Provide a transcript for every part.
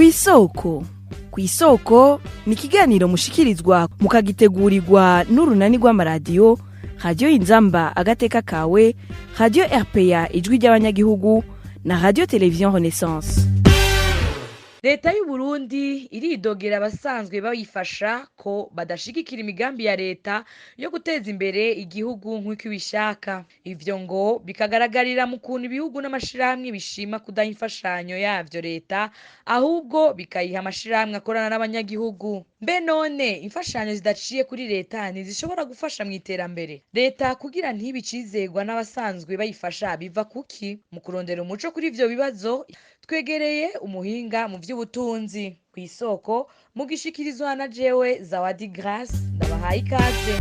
Kw'isoko. Kw'isoko ni ikiganiro mushikirizwa mukagitegurirwa n'urunani rw'amaradiyo Radio Inzamba Agateka Kawe, Radio RPA Ijwi ry'Abanyagihugu na Radio Television Renaissance. Leta y'u Burundi iridogera abasanzwe bayifasha ko badashigikira imigambi ya leta yo guteza imbere igihugu nk'uko ibishaka. Ivyo ngo bikagaragarira mu kuntu ibihugu n'amashirahamwe bishima kudaha imfashanyo yavyo leta, ahubwo bikayiha amashirahamwe akorana n'abanyagihugu. Mbe none imfashanyo zidaciye kuri leta ntizishobora gufasha mu iterambere? Leta kugira ntibe icizegwa n'abasanzwe bayifasha biva kuki? Mu kurondera umuco kuri ivyo bibazo twegereye umuhinga mu vy'ubutunzi. Kw'isoko mugishikirizwa na jewe Zawadi Grace, ndabahaye ikaze.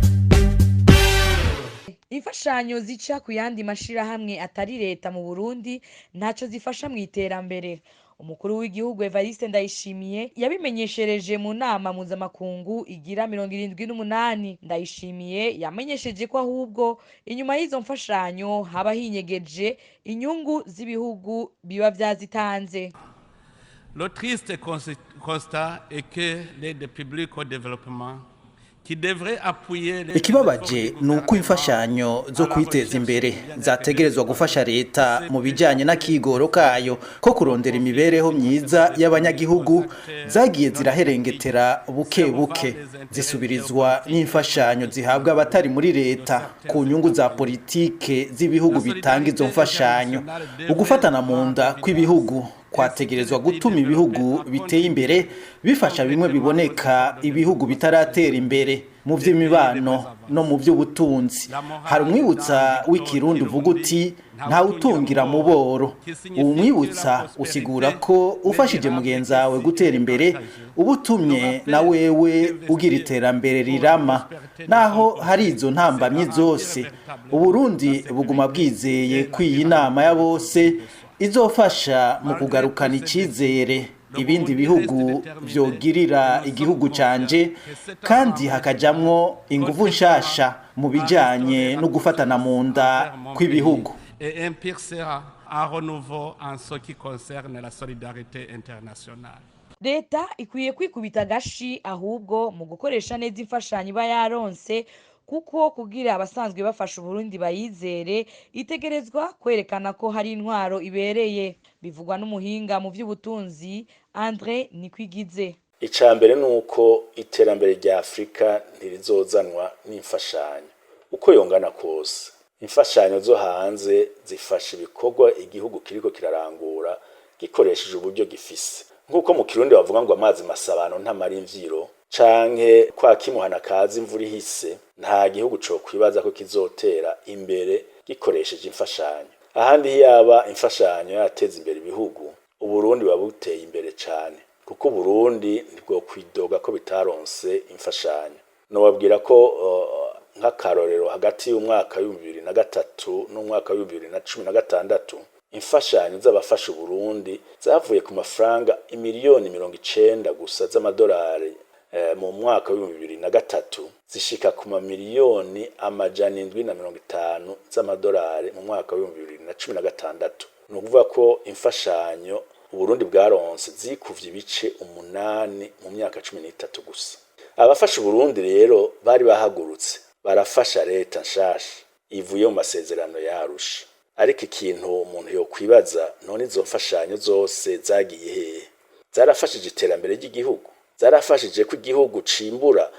Imfashanyo zica ku yandi mashirahamwe atari leta mu Burundi ntaco zifasha mu iterambere. Umukuru w'igihugu Evariste Ndayishimiye yabimenyeshereje mu nama mpuzamakungu igira 78. Ndayishimiye yamenyesheje ko ahubwo inyuma y'izo mfashanyo haba hinyegeje inyungu z'ibihugu biba vyazitanze. Le triste constat est que l'aide publique au développement ikibabaje ni uko imfashanyo zo kwiteza imbere zategerezwa gufasha leta mu bijyanye n'akigoro kayo ko kurondera imibereho myiza y'abanyagihugu zagiye ziraherengetera buke buke, zisubirizwa n'imfashanyo zihabwa abatari muri leta ku nyungu za politike z'ibihugu bitanga izo mfashanyo. Ugufatana mu nda kw'ibihugu kwategerezwa gutuma ibihugu biteye imbere bifasha bimwe biboneka ibihugu bitaratera imbere mu vy'imibano no mu vy'ubutunzi. Hari umwibutsa w'ikirundi uvuga uti nta utungira mu boro. Uwo mwibutsa usigura ko ufashije mugenzi wawe gutera imbere ubutumye na wewe ugira iterambere rirama. Naho hari izo ntambamye zose, Uburundi buguma bwizeye ko iyi nama ya bose izofasha mu kugarukana icizere ibindi bihugu vyogirira igihugu canje, kandi hakajamwo inguvu nshasha mu bijanye no gufatana mu nda kw'ibihugu. Leta ikwiye kwikubita agashi ahubwo mu gukoresha neza imfashanyo iba yaronse, kuko kugira abasanzwe bafasha Uburundi bayizere itegerezwa kwerekana ko hari intwaro ibereye. Bivugwa n'umuhinga mu vy'ubutunzi André Nikwigize. Icambere nuko iterambere rya Afrika ntirizozanwa n'imfashanyo uko yongana kose. Imfashanyo zo hanze zifasha ibikorwa igihugu kiriko kirarangura gikoresheje uburyo gifise. Nkuko mu Kirundi bavuga ngo amazi masabano ntamara imvyiro, canke kwa kimuhana kazi imvura ihise, nta gihugu co kwibaza ko kizotera imbere gikoresheje imfashanyo. Ahandi yaba imfashanyo yateza imbere ibihugu, Uburundi babuteye imbere cane, kuko Uburundi nibwo kwidoga ko bitaronse imfashanyo. Nobabwira ko nk'akarorero hagati y'umwaka w'2003 n'umwaka w'2016 imfashanyo z'abafasha Uburundi zavuye ku mafaranga imiliyoni 90 gusa z'amadolari mu mwaka w'2003 zishika ku mamiliyoni 750 z'amadolari mu mwaka w'2016. Nukuvuga ko imfashanyo Uburundi bwaronse zikuvye ibice 8 mu myaka 13 gusa. Abafasha Uburundi rero bari bahagurutse barafasha leta nshasha ivuye mu masezerano yarusha. Ariko ikintu umuntu yo kwibaza, none izo mfashanyo zose zagiye hehe? Zarafashije iterambere ry'igihugu? Zarafashije ko igihugu cimbura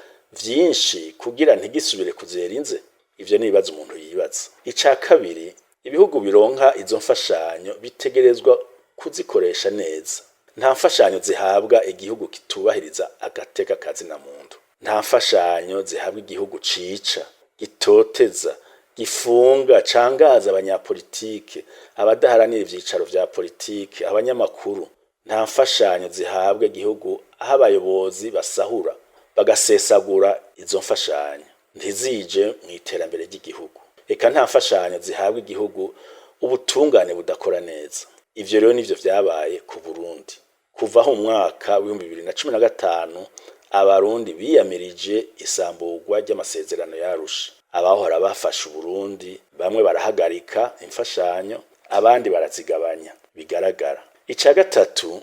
vyinshi kugira ntigisubire kuzera inze? Ivyo ni ibibazo umuntu yibaza. Ica kabiri, ibihugu bironka izo mfashanyo bitegerezwa kuzikoresha neza. Nta mfashanyo zihabwa igihugu kitubahiriza agateka kazi na muntu. Nta mfashanyo zihabwa igihugu cica, gitoteza, gifunga, cangaza abanyapolitike, abadaharanira ivyicaro vya politike, abanyamakuru. Nta mfashanyo zihabwa igihugu aho abayobozi basahura bagasesagura izo mfashanyo, ntizije mu iterambere ry'igihugu. Eka nta mfashanyo zihabwa igihugu ubutungane budakora neza. Ivyo rero nivyo vyabaye ku Burundi. Kuvaho mu mwaka wa 2015 abarundi biyamirije isamburwa ry'amasezerano yarusha. Abahora bafasha Uburundi bamwe barahagarika imfashanyo, abandi barazigabanya bigaragara. Ica gatatu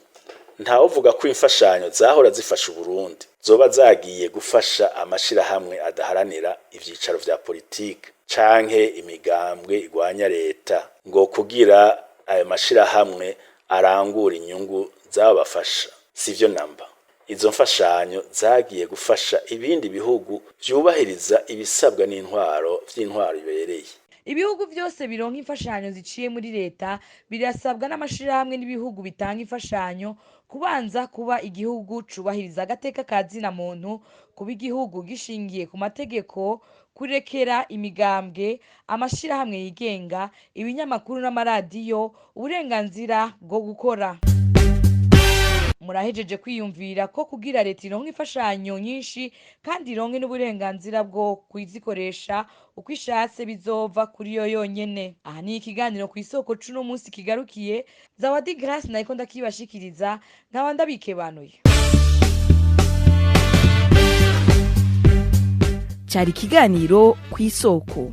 ntawuvuga ko imfashanyo zahora zifasha Uburundi zoba zagiye gufasha amashirahamwe adaharanira ivyicaro vya politike canke imigambwe igwanya leta ngo kugira ayo mashirahamwe arangura inyungu zabafasha. Sivyo namba. Izo mfashanyo zagiye gufasha ibindi bihugu vyubahiriza ibisabwa n'intwaro vy'intwaro ibereye. Ibihugu byose bironka imfashanyo ziciye muri leta birasabwa n'amashirahamwe n'ibihugu bitanga imfashanyo kubanza kuba igihugu cubahiriza agateka kazina muntu, kuba igihugu gishingiye ku mategeko, kurekera imigambwe, amashirahamwe yigenga, ibinyamakuru n'amaradiyo uburenganzira bwo gukora. Murahejeje kwiyumvira ko kugira leta ironka imfashanyo nyinshi kandi ironke n'uburenganzira bwo kwizikoresha uko ishatse bizova kuri yo yonyene. Aha ni ikiganiro ku isoko cuno munsi kigarukiye. Zawadi Grace nayiko ndakibashikiriza nkaba ndabikebanuye. Cari ikiganiro ku isoko.